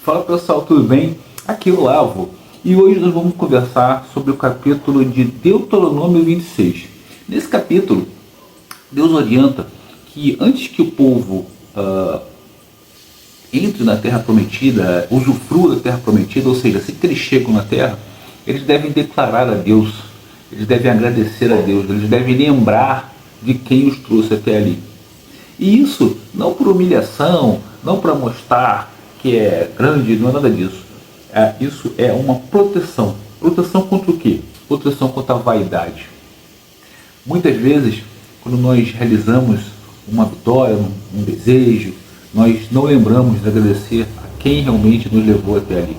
Fala pessoal, tudo bem? Aqui é o Lavo e hoje nós vamos conversar sobre o capítulo de Deuteronômio 26. Nesse capítulo, Deus orienta que antes que o povo entre na Terra Prometida, usufrua da Terra Prometida, ou seja, assim que eles chegam na Terra, eles devem declarar a Deus, eles devem agradecer a Deus, eles devem lembrar de quem os trouxe até ali. E isso não por humilhação, não para mostrar que é grande, não é nada disso. Isso é uma proteção. Proteção contra o quê? Proteção contra a vaidade. Muitas vezes, quando nós realizamos uma vitória, um desejo, nós não lembramos de agradecer a quem realmente nos levou até ali.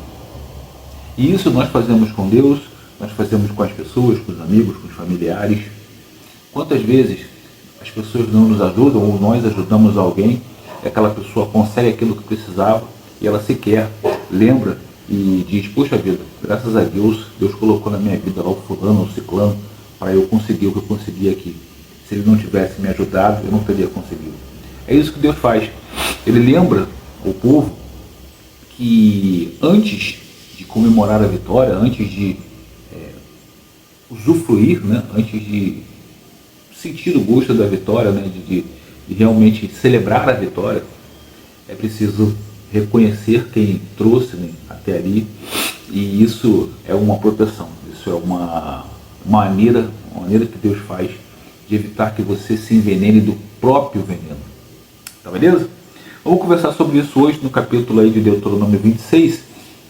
E isso nós fazemos com Deus, nós fazemos com as pessoas, com os amigos, com os familiares. Quantas vezes as pessoas não nos ajudam ou nós ajudamos alguém, e aquela pessoa consegue aquilo que precisava e ela sequer lembra e diz, poxa vida, graças a Deus, Deus colocou na minha vida lá o fulano, o ciclano, para eu conseguir o que eu consegui aqui. Se ele não tivesse me ajudado, eu não teria conseguido. É isso que Deus faz. Ele lembra o povo que antes de comemorar a vitória, antes de usufruir, né, antes de sentir o gosto da vitória, né, de realmente celebrar a vitória, é preciso reconhecer quem trouxe, né, até ali, e isso é uma proteção, isso é uma maneira que Deus faz de evitar que você se envenene do próprio veneno. Tá beleza? Vamos conversar sobre isso hoje no capítulo aí de Deuteronômio 26.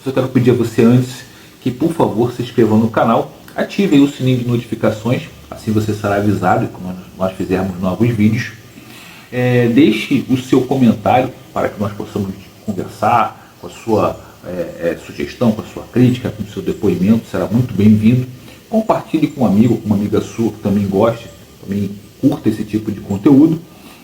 Só quero pedir a você antes que, por favor, se inscreva no canal, ative aí o sininho de notificações, assim você será avisado quando nós fizermos novos vídeos. Deixe o seu comentário para que nós possamos conversar com a sua sugestão, com a sua crítica, com o seu depoimento, será muito bem-vindo. Compartilhe com um amigo, com uma amiga sua que também goste, também curta esse tipo de conteúdo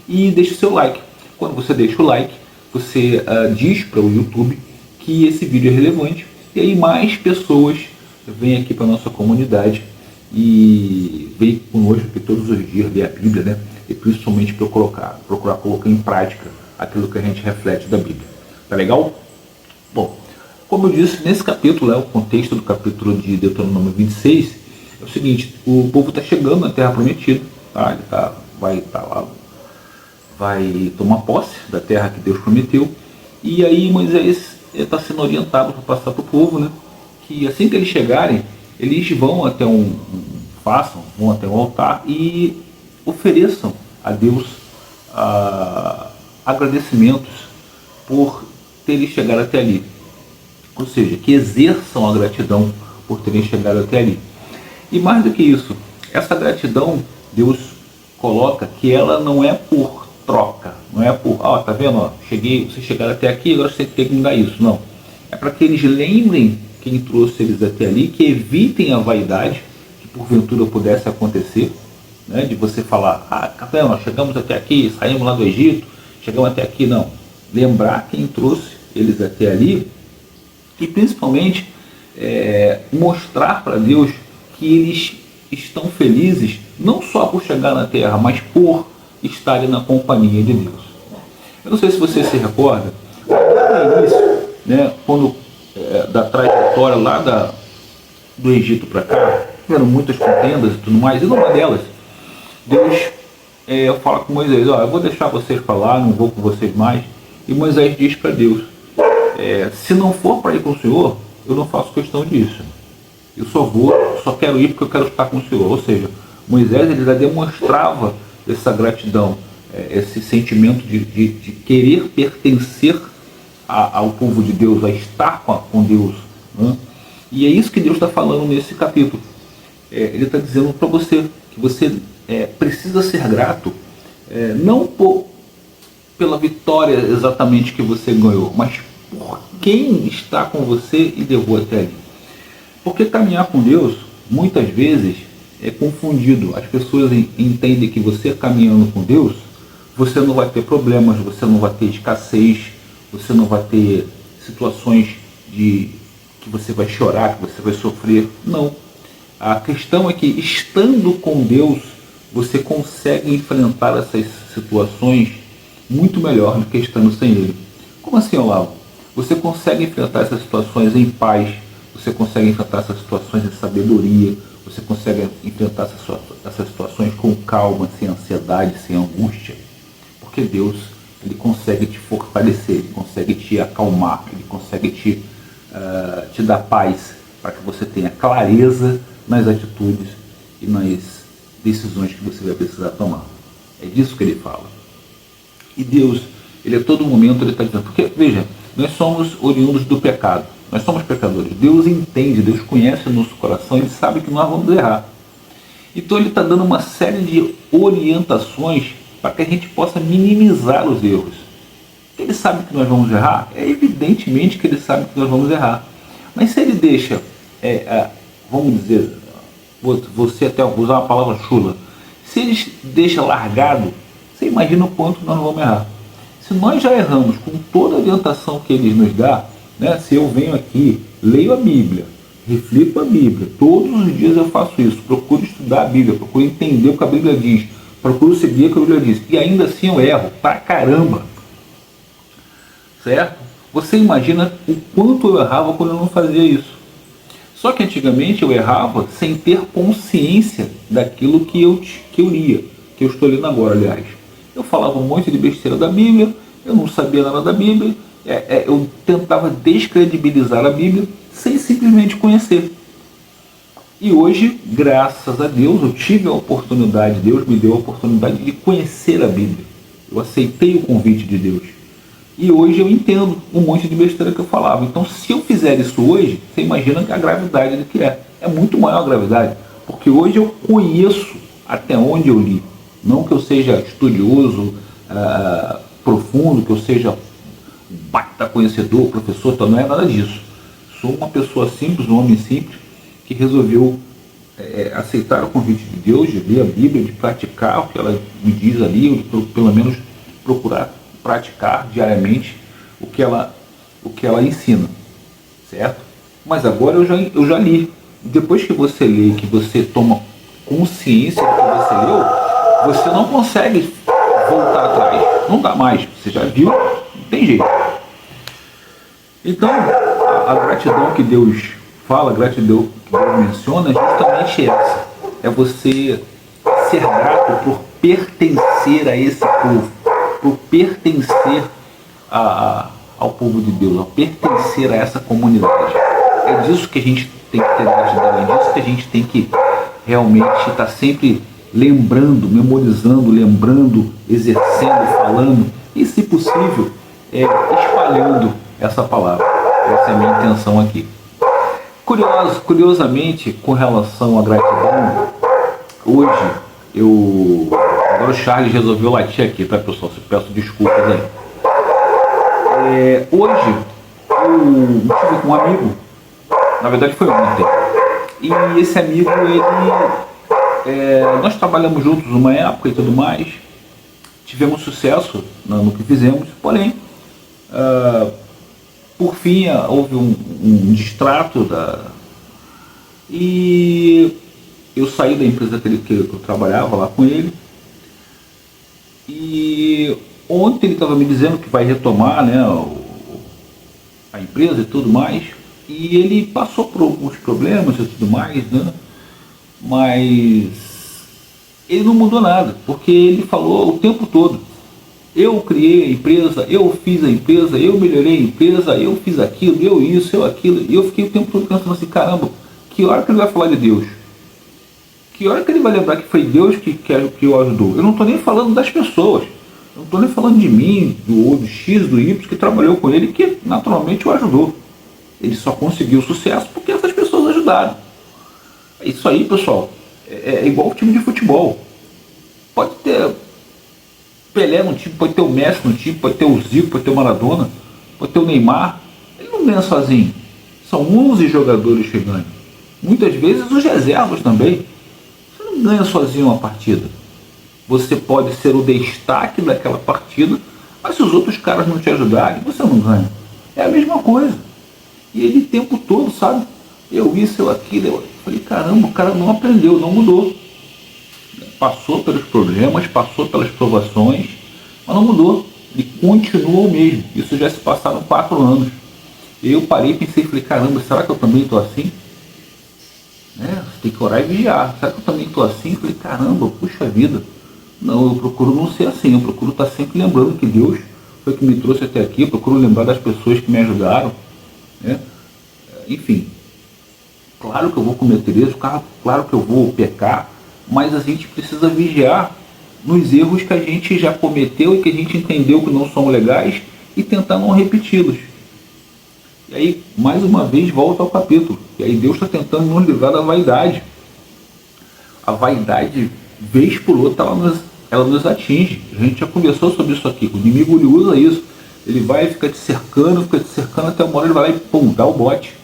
e deixe o seu like. Quando você deixa o like, você diz para o YouTube que esse vídeo é relevante e aí mais pessoas vêm aqui para a nossa comunidade e vem conosco aqui todos os dias, ler a Bíblia, né? E principalmente procurar colocar em prática aquilo que a gente reflete da Bíblia. Tá legal? Bom, como eu disse, nesse capítulo, o contexto do capítulo de Deuteronômio 26 é o seguinte: o povo está chegando na Terra Prometida, tá? Ele vai tomar posse da terra que Deus prometeu, e aí Moisés está sendo orientado para passar para o povo, né? Que assim que eles chegarem, eles vão até vão até um altar e ofereçam a Deus agradecimentos por terem chegado até ali. Ou seja, que exerçam a gratidão por terem chegado até ali. E mais do que isso, essa gratidão, Deus coloca que ela não é por troca, não é por, tá vendo, vocês chegaram até aqui, agora você tem que me dar isso. Não. É para que eles lembrem quem trouxe eles até ali, que evitem a vaidade, que porventura pudesse acontecer, né, de você falar, tá vendo, nós chegamos até aqui, saímos lá do Egito, chegamos até aqui. Não. Lembrar quem trouxe eles até ali e principalmente mostrar para Deus que eles estão felizes não só por chegar na terra, mas por estarem na companhia de Deus. Eu não sei se você se recorda, no início, né, quando da trajetória lá do Egito para cá, tiveram muitas contendas e tudo mais, e numa delas, Deus fala com Moisés, eu vou deixar vocês para lá, não vou com vocês mais. E Moisés diz para Deus, se não for para ir com o Senhor, eu não faço questão disso. Eu só quero ir porque eu quero estar com o Senhor. Ou seja, Moisés ele já demonstrava essa gratidão, esse sentimento de querer pertencer ao povo de Deus, a estar com Deus, né? E é isso que Deus está falando nesse capítulo. Ele está dizendo para você que você precisa ser grato, não pela vitória exatamente que você ganhou, mas por quem está com você e levou até ali. Porque caminhar com Deus, muitas vezes, é confundido. As pessoas entendem que você caminhando com Deus, você não vai ter problemas, você não vai ter escassez, você não vai ter situações que você vai chorar, que você vai sofrer. Não. A questão é que, estando com Deus, você consegue enfrentar essas situações muito melhor do que estando sem Ele. Como assim, Olavo? Você consegue enfrentar essas situações em paz, você consegue enfrentar essas situações em sabedoria, você consegue enfrentar essas situações com calma, sem ansiedade, sem angústia, porque Deus, ele consegue te fortalecer, ele consegue te acalmar, ele consegue te dar paz, para que você tenha clareza nas atitudes e nas decisões que você vai precisar tomar. É disso que ele fala. E Deus, ele a todo momento ele está dizendo, porque veja, nós somos oriundos do pecado, nós somos pecadores. Deus entende, Deus conhece o nosso coração, ele sabe que nós vamos errar. Então ele está dando uma série de orientações para que a gente possa minimizar os erros. Ele sabe que nós vamos errar? É evidentemente que ele sabe que nós vamos errar. Mas se ele deixa, vamos dizer, você até usar uma palavra chula, se ele deixa largado, você imagina o quanto nós não vamos errar. Se nós já erramos com toda a orientação que ele nos dá, né, se eu venho aqui, leio a Bíblia, reflito a Bíblia, todos os dias eu faço isso, procuro estudar a Bíblia, procuro entender o que a Bíblia diz, procuro seguir o que a Bíblia diz, e ainda assim eu erro, pra caramba, certo? Você imagina o quanto eu errava quando eu não fazia isso. Só que antigamente eu errava sem ter consciência daquilo que eu lia, que eu estou lendo agora, aliás. Eu falava um monte de besteira da Bíblia, eu não sabia nada da Bíblia, eu tentava descredibilizar a Bíblia sem simplesmente conhecer. E hoje, graças a Deus, eu tive a oportunidade, Deus me deu a oportunidade de conhecer a Bíblia. Eu aceitei o convite de Deus. E hoje eu entendo um monte de besteira que eu falava. Então, se eu fizer isso hoje, você imagina a gravidade do que é. É muito maior a gravidade, porque hoje eu conheço até onde eu li. Não que eu seja estudioso, profundo, que eu seja baita conhecedor, professor, não é nada disso. Sou uma pessoa simples, um homem simples, que resolveu aceitar o convite de Deus, de ler a Bíblia, de praticar o que ela me diz ali, ou pelo menos procurar praticar diariamente o que ela ensina, certo? Mas agora eu já li. Depois que você lê, que você toma consciência do que você leu, você não consegue voltar atrás, não dá mais, você já viu, não tem jeito. Então, a gratidão que Deus fala, a gratidão que Deus menciona é justamente essa, é você ser grato por pertencer a esse povo, por pertencer ao povo de Deus, ao pertencer a essa comunidade. É disso que a gente tem que ter gratidão, é disso que a gente tem que realmente estar sempre lembrando, memorizando, lembrando, exercendo, falando e, se possível, espalhando essa palavra. Essa é a minha intenção aqui. Curiosamente, com relação à gratidão, hoje agora o Charles resolveu latir aqui, tá, pessoal? Peço desculpas aí. Hoje eu estive com um amigo, na verdade foi ontem, e esse amigo, nós trabalhamos juntos uma época e tudo mais, tivemos sucesso no que fizemos, porém, por fim houve um distrato e eu saí da empresa que eu trabalhava lá com ele, e ontem ele estava me dizendo que vai retomar, né, a empresa e tudo mais, e ele passou por alguns problemas e tudo mais, né, mas ele não mudou nada, porque ele falou o tempo todo: eu criei a empresa, eu fiz a empresa, eu melhorei a empresa, eu fiz aquilo, eu isso, eu aquilo. E eu fiquei o tempo todo pensando assim: caramba, que hora que ele vai falar de Deus? Que hora que ele vai lembrar que foi Deus que o ajudou? Eu não estou nem falando das pessoas, eu não estou nem falando de mim, do X, do Y, que trabalhou com ele, que naturalmente o ajudou. Ele só conseguiu sucesso porque essas pessoas ajudaram. Isso aí, pessoal, é igual o time de futebol. Pode ter Pelé no time, pode ter o Messi no time, pode ter o Zico, pode ter o Maradona, pode ter o Neymar. Ele não ganha sozinho. São 11 jogadores que ganham. Muitas vezes os reservas também. Você não ganha sozinho uma partida. Você pode ser o destaque daquela partida, mas se os outros caras não te ajudarem, você não ganha. É a mesma coisa. E ele o tempo todo, sabe? Eu isso, eu aquilo. Eu falei: caramba, o cara não aprendeu, não mudou. Passou pelos problemas, passou pelas provações, mas não mudou. Ele continua o mesmo. Isso já se passaram 4 anos. Eu parei e pensei, falei, caramba, será que eu também estou assim? Né? Você tem que orar e vigiar. Será que eu também estou assim? Falei, caramba, puxa vida. Não, eu procuro não ser assim, eu procuro estar sempre lembrando que Deus foi que me trouxe até aqui, eu procuro lembrar das pessoas que me ajudaram, né? Enfim, claro que eu vou cometer erros, claro que eu vou pecar, mas a gente precisa vigiar nos erros que a gente já cometeu e que a gente entendeu que não são legais e tentar não repeti-los. E aí, mais uma vez, volta ao capítulo. E aí Deus está tentando nos livrar da vaidade. A vaidade, vez por outra, ela nos atinge. A gente já conversou sobre isso aqui. O inimigo ele usa isso. Ele vai ficar te cercando, até uma hora ele vai lá e pum, dá o bote.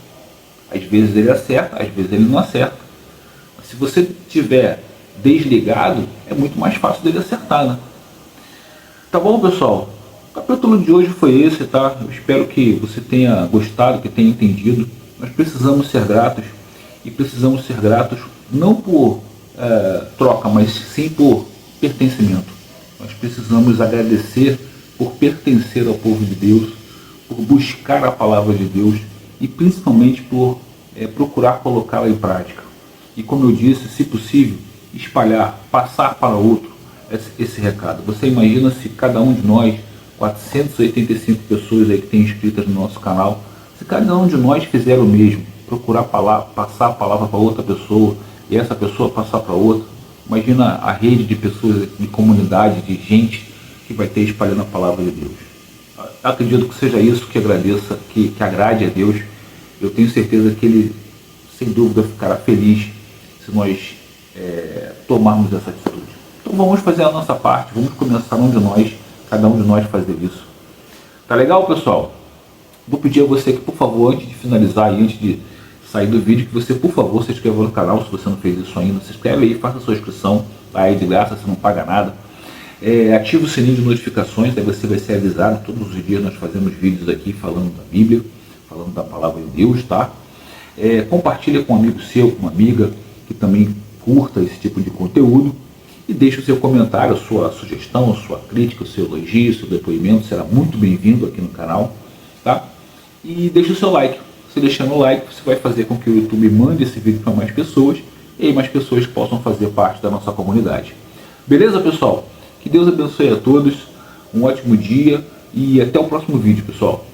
Às vezes ele acerta, às vezes ele não acerta. Mas se você tiver desligado, é muito mais fácil dele acertar, né? Tá bom, pessoal? O capítulo de hoje foi esse, tá? Eu espero que você tenha gostado, que tenha entendido. Nós precisamos ser gratos, e precisamos ser gratos não por troca, mas sim por pertencimento. Nós precisamos agradecer por pertencer ao povo de Deus, por buscar a palavra de Deus e principalmente por procurar colocá-la em prática. E como eu disse, se possível, espalhar, passar para outro esse recado. Você imagina se cada um de nós, 485 pessoas aí que têm inscritas no nosso canal, se cada um de nós fizer o mesmo, procurar passar a palavra para outra pessoa e essa pessoa passar para outra, imagina a rede de pessoas, de comunidade, de gente que vai ter espalhando a palavra de Deus. Acredito que seja isso que agradeça, que agrade a Deus. Eu tenho certeza que Ele, sem dúvida, ficará feliz se nós tomarmos essa atitude. Então vamos fazer a nossa parte, vamos começar cada um de nós fazer isso. Tá legal, pessoal? Vou pedir a você que, por favor, antes de finalizar e antes de sair do vídeo, que você, por favor, se inscreva no canal, se você não fez isso ainda. Se inscreve aí, faça a sua inscrição, tá aí de graça, você não paga nada. Ative o sininho de notificações, daí você vai ser avisado. Todos os dias nós fazemos vídeos aqui falando da Bíblia, falando da palavra de Deus, tá? Compartilha com um amigo seu, com uma amiga que também curta esse tipo de conteúdo e deixe o seu comentário, a sua sugestão, a sua crítica, o seu elogio, o seu depoimento, será muito bem-vindo aqui no canal, tá? E deixe o seu like. Você deixando o like, você vai fazer com que o YouTube mande esse vídeo para mais pessoas e aí mais pessoas possam fazer parte da nossa comunidade. Beleza, pessoal? Que Deus abençoe a todos, um ótimo dia e até o próximo vídeo, pessoal.